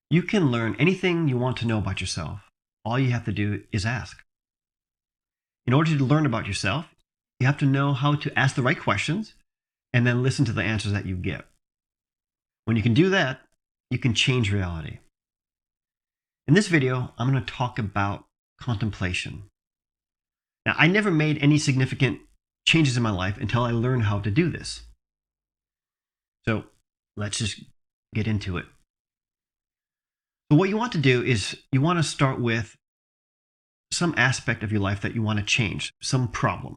You can learn anything you want to know about yourself. All you have to do is ask. In order to learn about yourself, you have to know how to ask the right questions and then listen to the answers that you get. When you can do that, you can change reality. In this video, I'm going to talk about contemplation. Now, I never made any significant changes in my life until I learned how to do this. So let's just get into it. So what you want to do is you want to start with some aspect of your life that you want to change, some problem.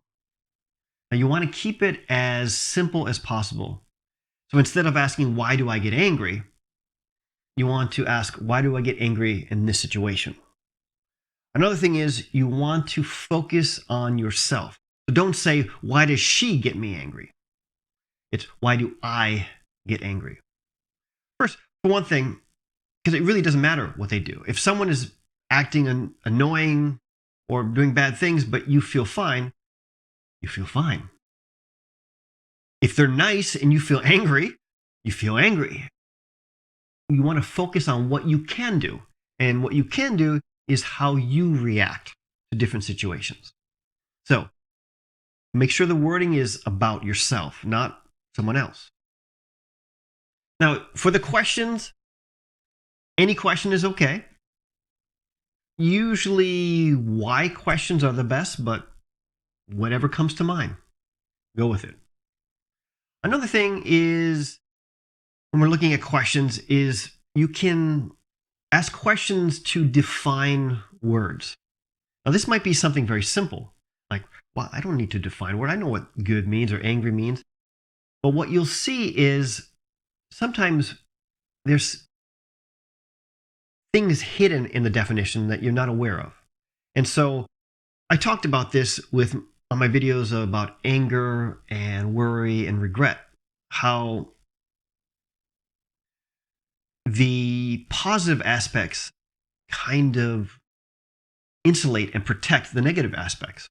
Now you want to keep it as simple as possible. So instead of asking, why do I get angry? You want to ask, why do I get angry in this situation? Another thing is you want to focus on yourself. So don't say, why does she get me angry? It's, why do I get angry? First, for one thing, because it really doesn't matter what they do. If someone is acting annoying or doing bad things, but you feel fine, you feel fine. If they're nice and you feel angry, you feel angry. You want to focus on what you can do. And what you can do is how you react to different situations. So make sure the wording is about yourself, not someone else. Now, for the questions, any question is okay. Usually, why questions are the best, but whatever comes to mind, go with it. Another thing is, when we're looking at questions, is you can ask questions to define words. Now, this might be something very simple, like, well, I don't need to define a word. I know what good means or angry means. But what you'll see is sometimes there's things hidden in the definition that you're not aware of. And so I talked about this on my videos about anger and worry and regret, how the positive aspects kind of insulate and protect the negative aspects.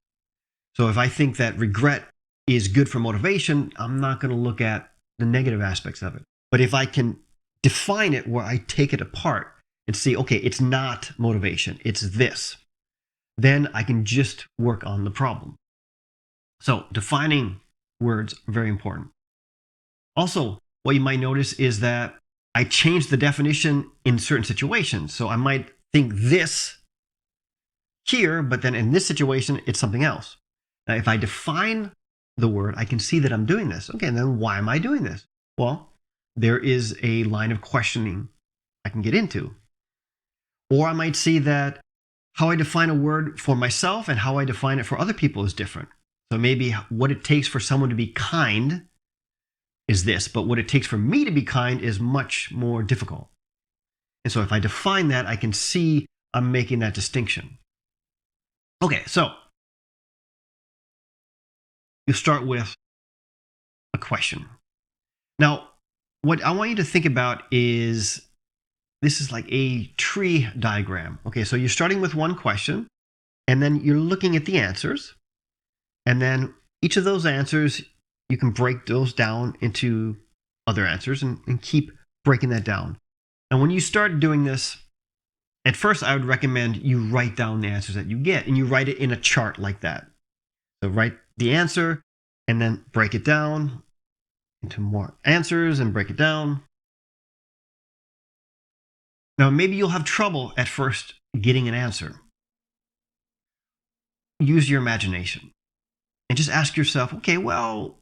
So if I think that regret is good for motivation, I'm not going to look at the negative aspects of it. But if I can define it where I take it apart and see, okay, it's not motivation, it's this, then I can just work on the problem. So defining words are very important. Also, what you might notice is that I change the definition in certain situations. So I might think this here, but then in this situation, it's something else. Now, if I define the word, I can see that I'm doing this. Okay, and then why am I doing this? Well, there is a line of questioning I can get into. Or I might see that how I define a word for myself and how I define it for other people is different. So maybe what it takes for someone to be kind is this, but what it takes for me to be kind is much more difficult. And so if I define that, I can see I'm making that distinction. Okay, so you start with a question. Now, what I want you to think about is, this is like a tree diagram. Okay, so you're starting with one question, and then you're looking at the answers. And then each of those answers, you can break those down into other answers and keep breaking that down. And when you start doing this, at first I would recommend you write down the answers that you get, and you write it in a chart like that. So write the answer and then break it down into more answers and break it down. Now, maybe you'll have trouble at first getting an answer. Use your imagination and just ask yourself, okay, well,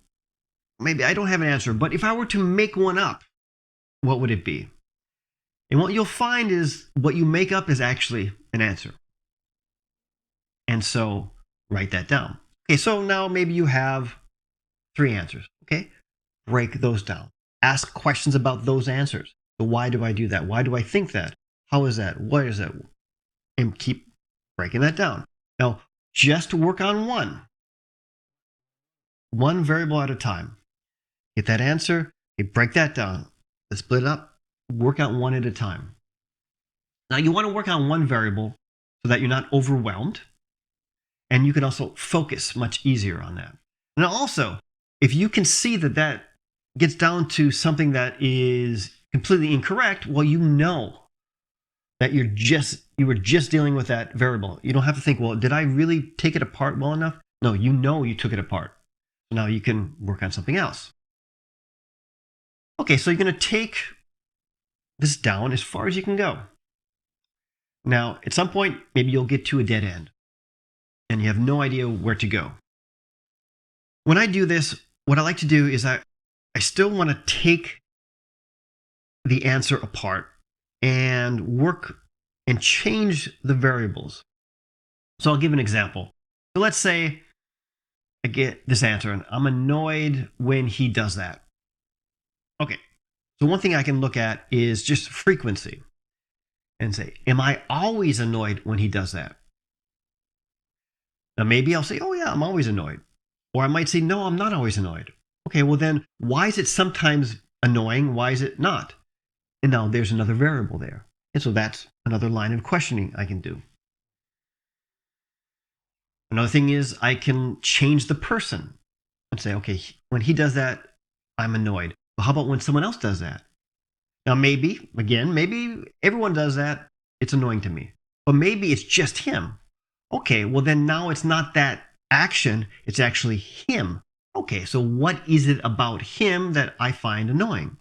maybe I don't have an answer, but if I were to make one up, what would it be? And what you'll find is what you make up is actually an answer. And so write that down. Okay, so now maybe you have 3 answers. Okay, break those down. Ask questions about those answers. So why do I do that? Why do I think that? How is that? What is that? And keep breaking that down. Now, just work on one variable at a time. Get that answer, you break that down. Let's split it up, work out one at a time. Now, you want to work on one variable so that you're not overwhelmed, and you can also focus much easier on that. Now, also, if you can see that that gets down to something that is completely incorrect, well, you know that you were just dealing with that variable. You don't have to think, well, did I really take it apart well enough? No, you know you took it apart. So now you can work on something else. Okay, so you're going to take this down as far as you can go. Now, at some point, maybe you'll get to a dead end and you have no idea where to go. When I do this, what I like to do is I still want to take the answer apart and work and change the variables. So I'll give an example. So let's say I get this answer and I'm annoyed when he does that. Okay, so one thing I can look at is just frequency and say, am I always annoyed when he does that? Now, maybe I'll say, oh, yeah, I'm always annoyed. Or I might say, no, I'm not always annoyed. Okay, well, then why is it sometimes annoying? Why is it not? And now there's another variable there. And so that's another line of questioning I can do. Another thing is I can change the person and say, okay, when he does that, I'm annoyed. Well, how about when someone else does that? Now, maybe everyone does that. It's annoying to me. But maybe it's just him. Okay, well, then now it's not that action, it's actually him. Okay, so what is it about him that I find annoying?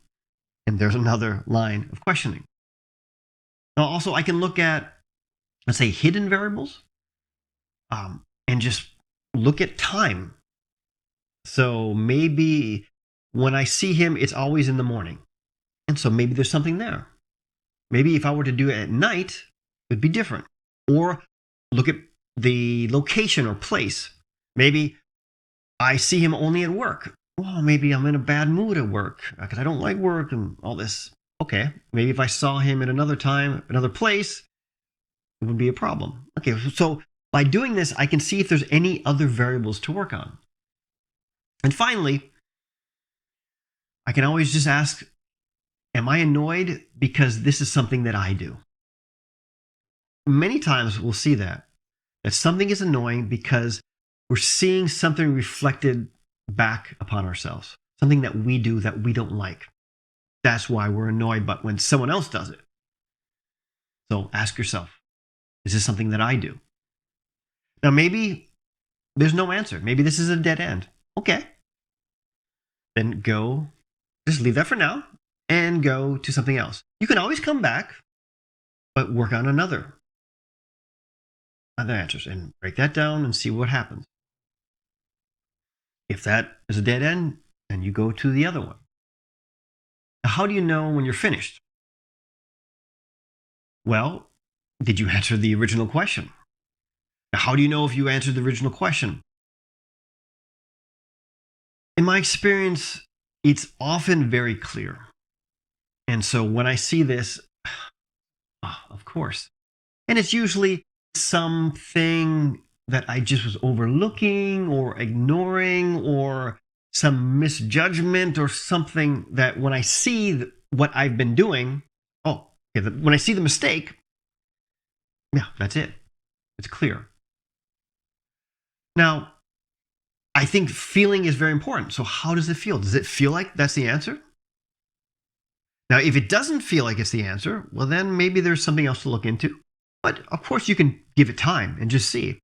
And there's another line of questioning. Now, also, I can look at, let's say, hidden variables and just look at time. So maybe when I see him, it's always in the morning. And so maybe there's something there. Maybe if I were to do it at night, it would be different. Or look at the location or place. Maybe I see him only at work. Well, maybe I'm in a bad mood at work because I don't like work and all this. Okay, maybe if I saw him at another time, another place, it would be a problem. Okay, so by doing this, I can see if there's any other variables to work on. And finally, I can always just ask, am I annoyed because this is something that I do? Many times we'll see that something is annoying because we're seeing something reflected back upon ourselves, something that we do that we don't like. That's why we're annoyed, but when someone else does it. So ask yourself, is this something that I do? Now, maybe there's no answer. Maybe this is a dead end. Okay. Then just leave that for now and go to something else. You can always come back, but work on other answers and break that down and see what happens. If that is a dead end, then you go to the other one. Now, how do you know when you're finished? Well, did you answer the original question? Now, how do you know if you answered the original question? In my experience, it's often very clear. And so when I see this, of course. And it's usually something that I just was overlooking or ignoring or some misjudgment or something that when I see what I've been doing, when I see the mistake, yeah, that's it. It's clear. Now, I think feeling is very important. So how does it feel? Does it feel like that's the answer? Now, if it doesn't feel like it's the answer, well, then maybe there's something else to look into. But of course, you can give it time and just see.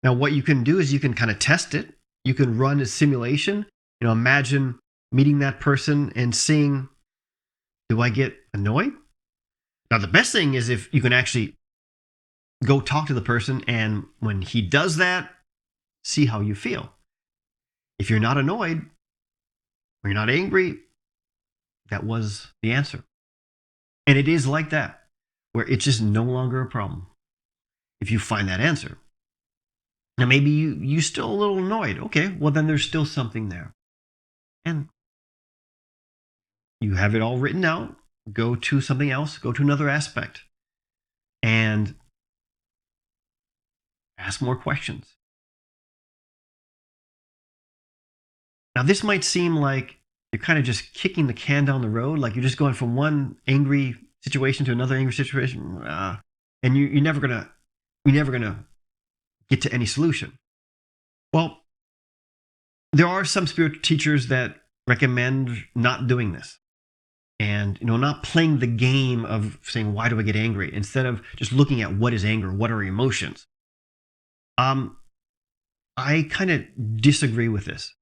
Now, what you can do is you can kind of test it. You can run a simulation. Imagine meeting that person and seeing, do I get annoyed? Now, the best thing is if you can actually go talk to the person, and when he does that, see how you feel. If you're not annoyed or you're not angry, that was the answer. And it is like that, where it's just no longer a problem if you find that answer. Now, maybe you're still a little annoyed. Okay, well, then there's still something there. And you have it all written out. Go to something else, go to another aspect, and ask more questions. Now, this might seem like you're kind of just kicking the can down the road, like you're just going from one angry situation to another angry situation, and you're never gonna get to any solution. Well, there are some spiritual teachers that recommend not doing this. and not playing the game of saying, why do I get angry, instead of just looking at what is anger, what are emotions. um I kind of disagree with this,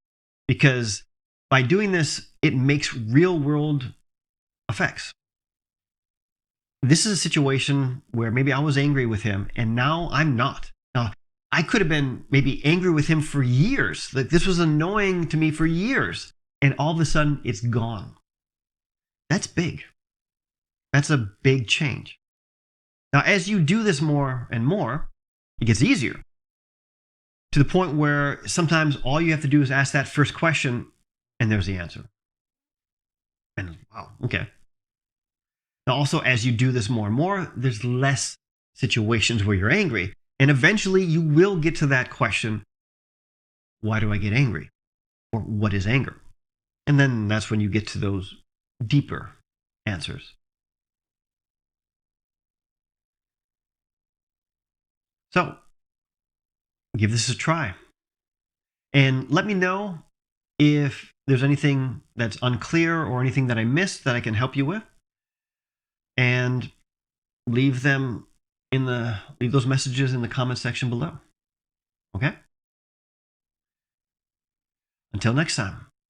because by doing this it makes real world effects. This is a situation where maybe I was angry with him and now I'm not. Now, I could have been maybe angry with him for years. Like, this was annoying to me for years, and all of a sudden it's gone. That's big. That's a big change. Now, as you do this more and more, it gets easier, to the point where sometimes all you have to do is ask that first question and there's the answer. And wow, okay. Now, also, as you do this more and more, there's less situations where you're angry. And eventually you will get to that question, why do I get angry? Or what is anger? And then that's when you get to those deeper answers. So give this a try. And let me know if there's anything that's unclear or anything that I missed that I can help you with. And leave those messages in the comment section below. Okay? Until next time.